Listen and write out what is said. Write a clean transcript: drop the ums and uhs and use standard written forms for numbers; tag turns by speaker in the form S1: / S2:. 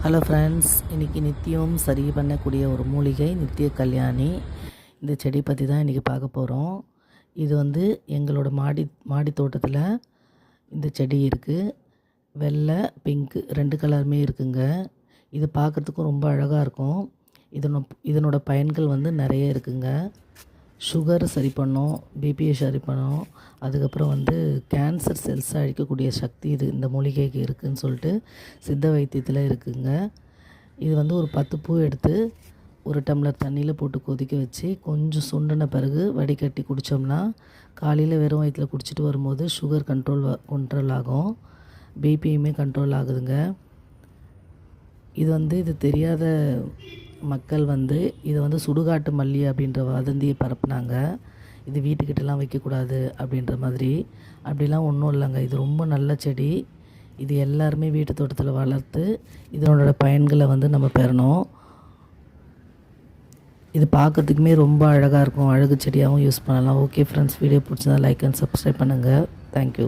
S1: Hello friends, இன்றைக்கி நித்தியம் சரி பண்ணக்கூடிய ஒரு மூலிகை நித்திய கல்யாணி. இந்த செடி பற்றி தான் இன்றைக்கி பார்க்க போகிறோம். இது வந்து எங்களோட மாடி தோட்டத்தில் இந்த செடி இருக்குது. வெள்ளை, பிங்க்கு 2 கலருமே இருக்குங்க. இது பார்க்குறதுக்கும் ரொம்ப அழகாக இருக்கும். இதனோட பயன்கள் வந்து நிறைய இருக்குங்க. சுகர் சரி பண்ணும், பிபியை சரி பண்ணும், அதுக்கப்புறம் வந்து கேன்சர் செல்ஸை அழிக்கக்கூடிய சக்தி இந்த மூலிகைக்கு இருக்குதுன்னு சொல்லிட்டு சித்த வைத்தியத்தில் இருக்குதுங்க. இது வந்து ஒரு 10 பூ எடுத்து ஒரு டம்ளர் தண்ணியில் போட்டு கொதிக்க வச்சு கொஞ்சம் சுண்டின பிறகு வடிகட்டி குடித்தோம்னா காலையில் வெறும் வயிற்றில் குடிச்சிட்டு வரும்போது சுகர் கண்ட்ரோல் ஆகும், பிபியுமே கண்ட்ரோல் ஆகுதுங்க. இது தெரியாத மக்கள் வந்து இதை வந்து சுடுகாட்டு மல்லி அப்படின்ற வதந்தியை பரப்புனாங்க. இது வீட்டுக்கிட்டலாம் வைக்கக்கூடாது அப்படின்ற மாதிரி. அப்படிலாம் ஒன்றும் இல்லைங்க. இது ரொம்ப நல்ல செடி. இது எல்லாருமே வீட்டு தோட்டத்தில் வளர்த்து இதனோட பயன்களை வந்து நம்ம பெறணும். இது பார்க்கறதுக்குமே ரொம்ப அழகாக இருக்கும். அழகு செடியாகவும் யூஸ் பண்ணலாம். ஓகே ஃப்ரெண்ட்ஸ், வீடியோ பிடிச்சதா லைக் அண்ட் சப்ஸ்கிரைப் பண்ணுங்கள். தேங்க்யூ.